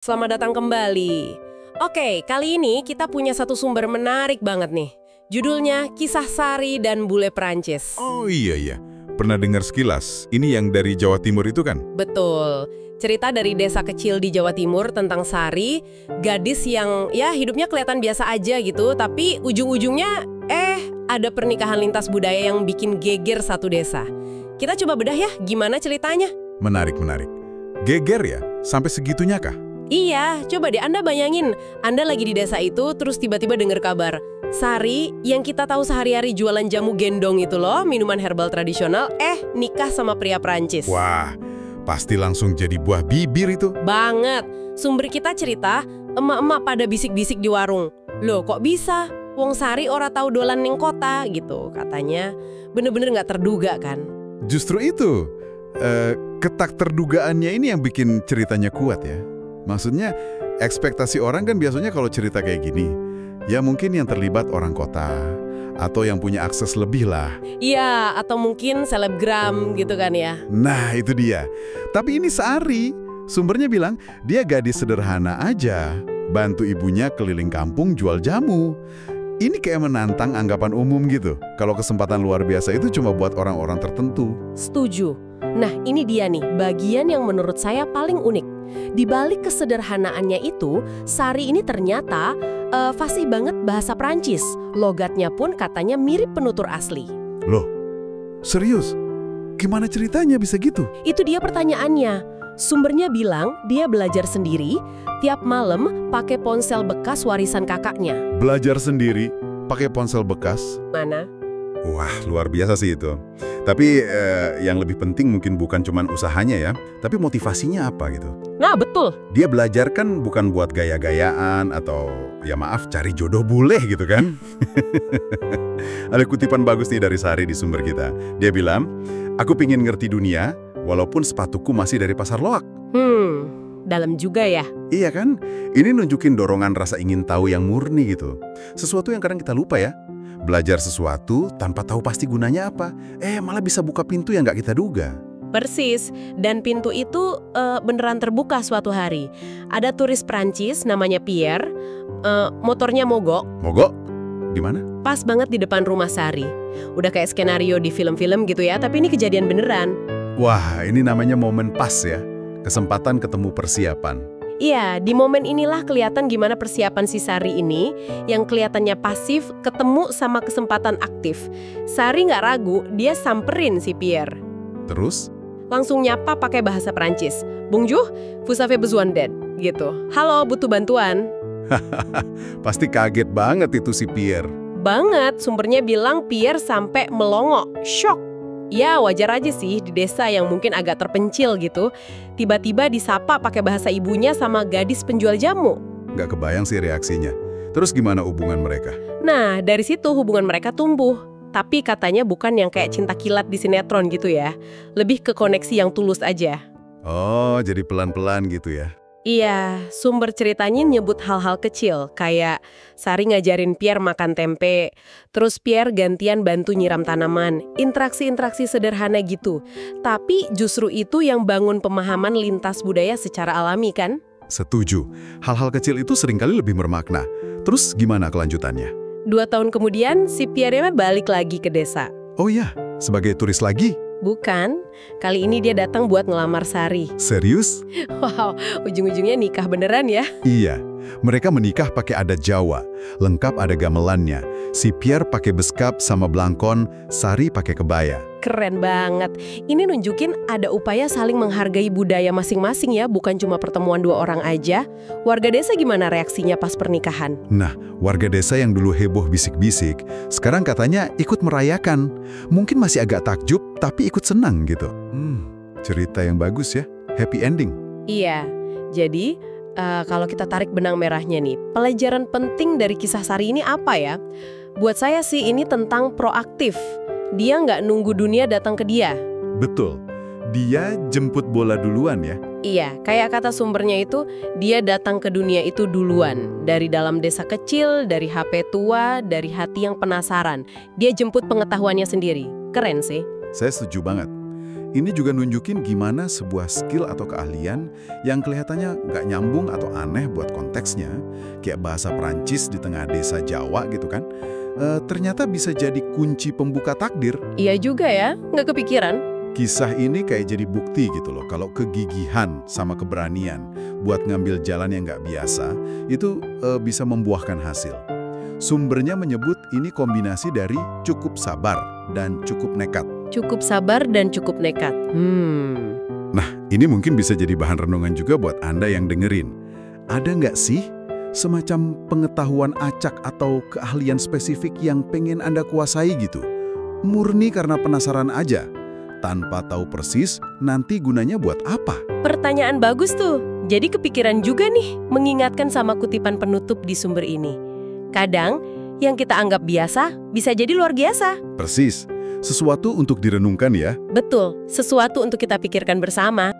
Selamat datang kembali. Oke, kali ini kita punya satu sumber menarik banget nih. Judulnya Kisah Sari dan Bule Perancis. Oh iya, pernah dengar sekilas. Ini yang dari Jawa Timur itu kan? Betul. Cerita dari desa kecil di Jawa Timur tentang Sari, gadis yang ya hidupnya kelihatan biasa aja gitu, tapi ujung-ujungnya ada pernikahan lintas budaya yang bikin geger satu desa. Kita coba bedah ya, gimana ceritanya? Menarik. Geger ya? Sampai segitunya kah? Iya, coba deh Anda bayangin, Anda lagi di desa itu terus tiba-tiba dengar kabar. Sari, yang kita tahu sehari-hari jualan jamu gendong itu loh, minuman herbal tradisional, nikah sama pria Perancis. Wah, pasti langsung jadi buah bibir itu. Banget. Sumber kita cerita, emak-emak pada bisik-bisik di warung. Loh kok bisa? Wong Sari ora tahu dolan ning kota gitu, katanya. Bener-bener nggak terduga kan? Justru itu, ketak terdugaannya ini yang bikin ceritanya kuat ya. Maksudnya, ekspektasi orang kan biasanya kalau cerita kayak gini, ya mungkin yang terlibat orang kota, atau yang punya akses lebih lah. Iya, atau mungkin selebgram gitu kan ya. Nah, itu dia. Tapi ini Sari, sumbernya bilang dia gadis sederhana aja, bantu ibunya keliling kampung jual jamu. Ini kayak menantang anggapan umum gitu, kalau kesempatan luar biasa itu cuma buat orang-orang tertentu. Setuju. Nah, ini dia nih, bagian yang menurut saya paling unik. Di balik kesederhanaannya itu, Sari ini ternyata fasih banget bahasa Prancis. Logatnya pun katanya mirip penutur asli. Loh, serius? Gimana ceritanya bisa gitu? Itu dia pertanyaannya. Sumbernya bilang dia belajar sendiri, tiap malam pakai ponsel bekas warisan kakaknya. Belajar sendiri, pakai ponsel bekas? Mana? Wah, luar biasa sih itu. Tapi yang lebih penting mungkin bukan cuma usahanya ya, tapi motivasinya apa gitu. Nah, betul. Dia belajar kan bukan buat gaya-gayaan atau ya maaf cari jodoh bule gitu kan. Ada kutipan bagus nih dari Sari di sumber kita. Dia bilang, aku pingin ngerti dunia walaupun sepatuku masih dari pasar loak. Dalam juga ya. Iya kan? Ini nunjukin dorongan rasa ingin tahu yang murni gitu. Sesuatu yang kadang kita lupa ya. Belajar sesuatu tanpa tahu pasti gunanya apa. Malah bisa buka pintu yang nggak kita duga. Persis, dan pintu itu beneran terbuka suatu hari. Ada turis Prancis namanya Pierre, motornya mogok. Mogok? Di mana? Pas banget di depan rumah Sari. Udah kayak skenario di film-film gitu ya, tapi ini kejadian beneran. Wah, ini namanya momen pas ya. Kesempatan ketemu persiapan. Iya, di momen inilah kelihatan gimana persiapan si Sari ini, yang kelihatannya pasif, ketemu sama kesempatan aktif. Sari nggak ragu, dia samperin si Pierre. Terus? Langsung nyapa pakai bahasa Prancis. Bonjour, vous avez besoin d'aide, gitu. Halo, butuh bantuan. Pasti kaget banget itu si Pierre. Banget, sumbernya bilang Pierre sampai melongo, shock. Ya wajar aja sih di desa yang mungkin agak terpencil gitu. Tiba-tiba disapa pakai bahasa ibunya sama gadis penjual jamu. Nggak kebayang sih reaksinya. Terus gimana hubungan mereka? Nah, dari situ hubungan mereka tumbuh. Tapi katanya bukan yang kayak cinta kilat di sinetron gitu ya. Lebih ke koneksi yang tulus aja. Oh, jadi pelan-pelan gitu ya. Iya, sumber ceritanya nyebut hal-hal kecil, kayak Sari ngajarin Pierre makan tempe, terus Pierre gantian bantu nyiram tanaman, interaksi-interaksi sederhana gitu. Tapi justru itu yang bangun pemahaman lintas budaya secara alami kan? Setuju, hal-hal kecil itu seringkali lebih bermakna. Terus gimana kelanjutannya? 2 tahun kemudian, si Pierre balik lagi ke desa. Oh iya, sebagai turis lagi? Bukan, kali ini dia datang buat ngelamar Sari. Serius? Wow, ujung-ujungnya nikah beneran ya? Iya, mereka menikah pakai adat Jawa, lengkap ada gamelannya. Si Pierre pakai beskap sama blangkon, Sari pakai kebaya. Keren banget. Ini nunjukin ada upaya saling menghargai budaya masing-masing ya, bukan cuma pertemuan 2 orang aja. Warga desa gimana reaksinya pas pernikahan? Nah, warga desa yang dulu heboh bisik-bisik, sekarang katanya ikut merayakan. Mungkin masih agak takjub, tapi ikut senang gitu. Cerita yang bagus ya, happy ending. Iya, jadi kalau kita tarik benang merahnya nih, pelajaran penting dari kisah Sari ini apa ya? Buat saya sih ini tentang proaktif. Dia nggak nunggu dunia datang ke dia. Betul, dia jemput bola duluan ya. Iya, kayak kata sumbernya itu, dia datang ke dunia itu duluan. Dari dalam desa kecil, dari HP tua, dari hati yang penasaran. Dia jemput pengetahuannya sendiri. Keren sih. Saya setuju banget. Ini juga nunjukin gimana sebuah skill atau keahlian yang kelihatannya nggak nyambung atau aneh buat konteksnya, kayak bahasa Perancis di tengah desa Jawa gitu kan, ternyata bisa jadi kunci pembuka takdir. Iya juga ya, nggak kepikiran. Kisah ini kayak jadi bukti gitu loh, kalau kegigihan sama keberanian buat ngambil jalan yang nggak biasa, itu bisa membuahkan hasil. Sumbernya menyebut ini kombinasi dari cukup sabar dan cukup nekat. Cukup sabar dan cukup nekat. Nah, ini mungkin bisa jadi bahan renungan juga buat Anda yang dengerin. Ada nggak sih semacam pengetahuan acak atau keahlian spesifik yang pengen Anda kuasai gitu? Murni karena penasaran aja, tanpa tahu persis nanti gunanya buat apa? Pertanyaan bagus tuh. Jadi kepikiran juga nih mengingatkan sama kutipan penutup di sumber ini. Kadang, yang kita anggap biasa bisa jadi luar biasa. Persis, sesuatu untuk direnungkan ya. Betul, sesuatu untuk kita pikirkan bersama.